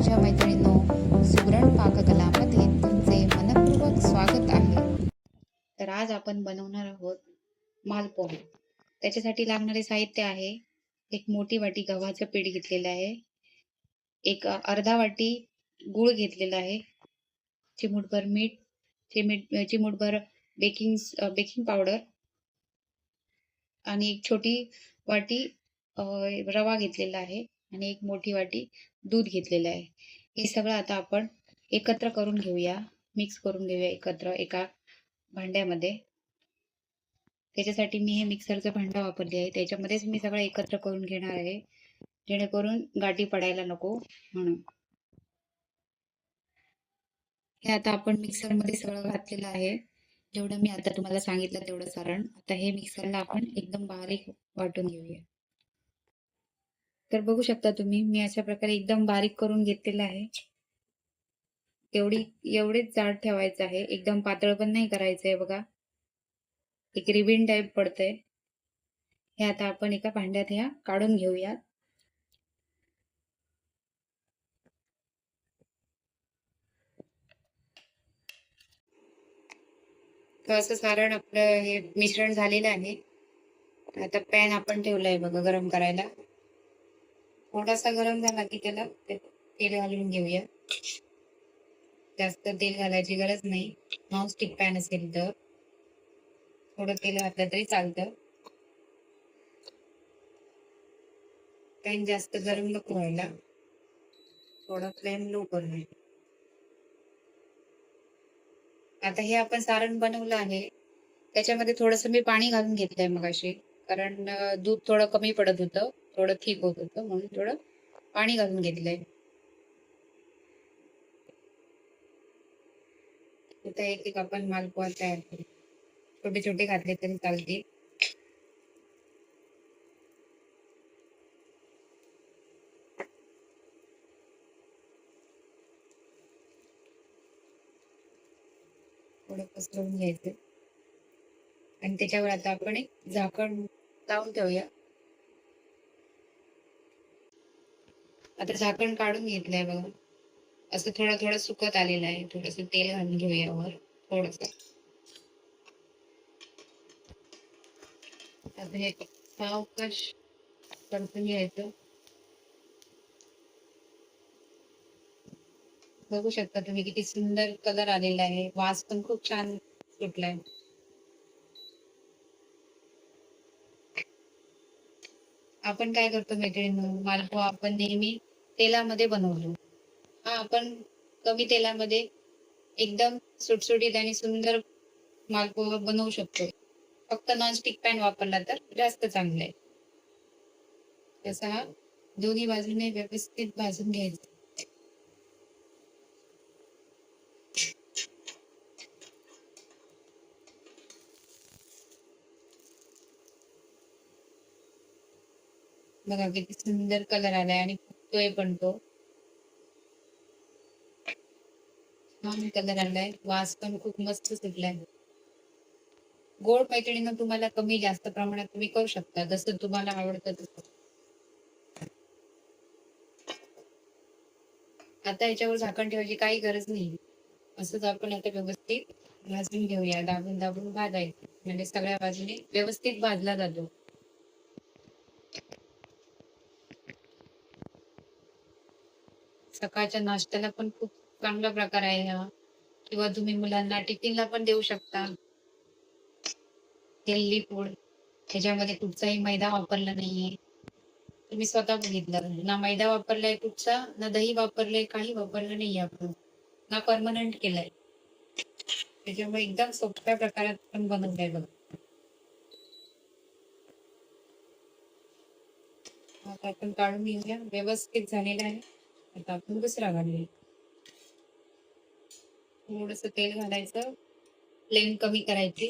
माझ्या मैत्रिणींनो, सुगरण पाककलामध्ये तुमचे मनःपूर्वक स्वागत आहे. तर आज आपण बनवणार आहोत मालपोहे. त्याच्यासाठी लागणारे साहित्य आहे: एक मोठी वाटी गव्हाचं पीठ घेतलेलं आहे, एक अर्धा वाटी गूळ घेतलेला आहे, चिमूटभर मीठ, चिमूटभर बेकिंग पावडर आणि एक छोटी वाटी रवा घेतलेला आहे आणि एक मोठी वाटी दूध घेतलेलं आहे. हे सगळं आता आपण एकत्र करून घेऊया, मिक्स करून घेऊया एकत्र एका भांड्यामध्ये. त्याच्यासाठी मी हे मिक्सरचं भांडं वापरले आहे. त्याच्यामध्येच मी सगळं एकत्र करून घेणार आहे, जेणेकरून गाठी पडायला नको म्हणून. हे आता आपण मिक्सरमध्ये सगळं घातलेलं आहे. जेवढं मी आता तुम्हाला सांगितलं तेवढं सारण. आता हे मिक्सरला आपण एकदम बारीक वाटून घेऊया. तर बघू शकता तुम्ही, मी अशा प्रकारे एकदम बारीक करून घेतलेलं आहे. एवढेच जाड ठेवायचं आहे, एकदम पातळ पण नाही करायचं आहे. बघा, एक रिबीन टाईप पडतंय. हे आता आपण एका भांड्यात ह्या काढून घेऊया. तर असं सारण आपलं हे मिश्रण झालेलं आहे. आता पॅन आपण ठेवलाय बघा गरम करायला. थोडासा गरम झाला की त्याला तेल घालून घेऊया. जास्त तेल घालायची गरज नाही. नॉनस्टिक पॅन असेल तर थोडं तेल घातलं तरी चालतं. पॅन जास्त गरम नको व्हायला, थोडा फ्लेम लो करूया. आता हे आपण सारण बनवलं आहे, त्याच्यामध्ये थोडंसं मी पाणी घालून घेतलंय मगाशी, कारण दूध थोडं कमी पडत होतं, थोडं थिक होत होतं, म्हणून थोडं पाणी घालून घेतलंय. आता एक एक आपण मालपोहा तयार करू. छोटे छोटे घातले तरी चालतील. थोडं पसरवून घ्यायचं आणि त्याच्यावर आता आपण एक झाकण लावून ठेवूया. आता झाकण काढून घेतलंय बघा. असं थोडं थोडं सुकत आलेलं आहे. थोडस तेल घालून घेऊया वर थोडस. आता हे सावकाश परतून घ्यायचं. बघू शकता तुम्ही किती सुंदर कलर आलेला आहे, वास पण खूप छान सुटलाय. आपण काय करतो मैत्रिणींनो, मालपोहा आपण नेहमी तेलामध्ये बनवतो. हा आपण कमी तेलामध्ये एकदम सुटसुटीत आणि सुंदर मालपोहा बनवू शकतो. फक्त नॉनस्टिक पॅन वापरला तर जास्त चांगलं आहे. तसा हा दोन्ही बाजूने व्यवस्थित भाजून घ्यायचा. बघा किती सुंदर कलर आलाय आणि फुगतोय पण तो. छान कलर आलाय, वास पण खूप मस्त सुटलाय. गोड मैत्रिणीनं तुम्हाला कमी जास्त प्रमाणात तुम्ही करू शकता, जसं तुम्हाला आवडतं तसं. आता याच्यावर झाकण ठेवायची काही गरज नाही. असंच आपण आता व्यवस्थित भाजून घेऊया, दाबून दाबून भाजायचं, म्हणजे सगळ्या बाजूने व्यवस्थित भाजला जातो. सकाळच्या नाश्त्याला पण खूप चांगला प्रकार आहे हा, किंवा तुम्ही मुलांना टिफिनला पण देऊ शकता. हेल्दी फूड, त्याच्यामध्ये कुठचाही मैदा वापरला नाहीये. तुम्ही स्वतः बघितलं ना, मैदा वापरलाय कुठचा, ना दही वापरलंय, काही वापरलं नाहीये आपण, ना परमनंट केलंय. त्याच्यामुळे एकदम सोप्या प्रकारात पण बनवलंय बघा. आता आपण काढून घेऊया, व्यवस्थित झालेला आहे. आता आपण दुसरा घालूया. थोडस तेल घालायचं, फ्लेम कमी करायची,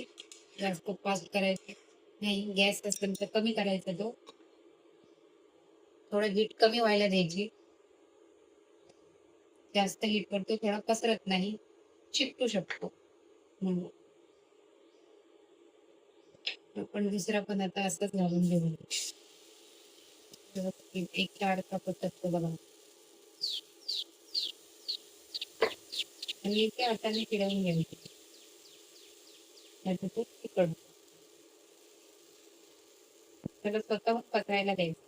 जास्त फास्ट करायची नाही. गॅस असेल तर कमी करायचा तो, थोडं हीट कमी व्हायला द्यायची. जास्त हीट करतो थोडा पसरत नाही, चिपटू शकतो म्हणून. आपण दुसरा पण आता असंच घालून घेऊ. एक लाडका पटकतो बघा. आणि एका हाताने फिरवून घ्यायची. नाहीतर ते तिखट होतं. त्याला स्वतःहून पचायला द्यायचं.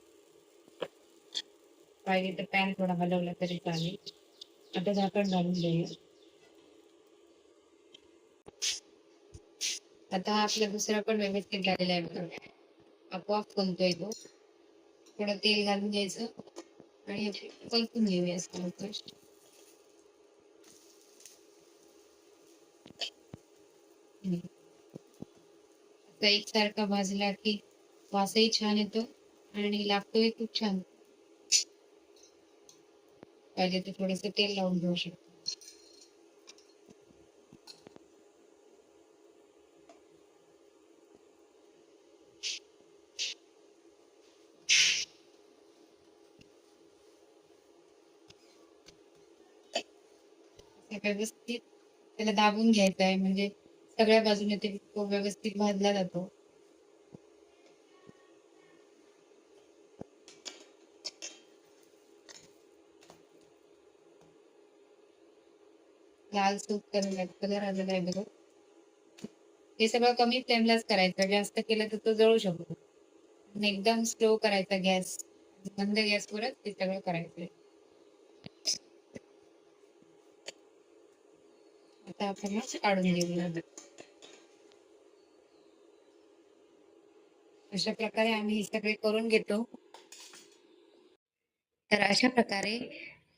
पाहिजे तर पॅन थोडा हलवला तरी चालेल. आता झाकण घालून देऊया. आता हा आपला दुसरा पण व्यवस्थित झालेला आहे बघा. आपोआप फुलतोय तो. थोडं तेल घालून घ्यायचं आणि परतून घेऊया असं. आता एकसारखा भाजला की वासही छान येतो आणि लागतोय खूप छान. पाहिजे तर थोडंसं तेल लावून घेऊ शकतो. व्यवस्थित त्याला दाबून घ्यायचं आहे म्हणजे सगळ्या बाजूने ते व्यवस्थित भाजला जातो. लाल सूप करून कलर आलेला आहे बघा. हे सगळं कमी फ्लेमलाच करायचं. जास्त केलं तर तो जळू शकतो. आणि एकदम स्लो करायचा गॅस. मंद गॅसवरच ते सगळं करायचंय. आता आपण काढून घेऊया. अशा प्रकारे आम्ही हे सगळे करून घेतो. तर अशा प्रकारे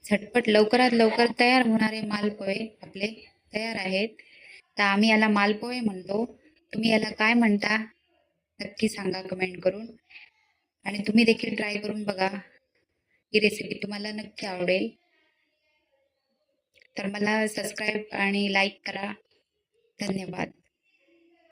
झटपट लवकरात लवकर तयार होणारे मालपोहे आपले तयार आहेत. तर आम्ही याला मालपोहे म्हणतो. तुम्ही याला काय म्हणता नक्की सांगा कमेंट करून. आणि तुम्ही देखील ट्राय करून बघा. ही रेसिपी तुम्हाला नक्की आवडेल. तर मला सबस्क्राईब आणि लाईक करा. धन्यवाद.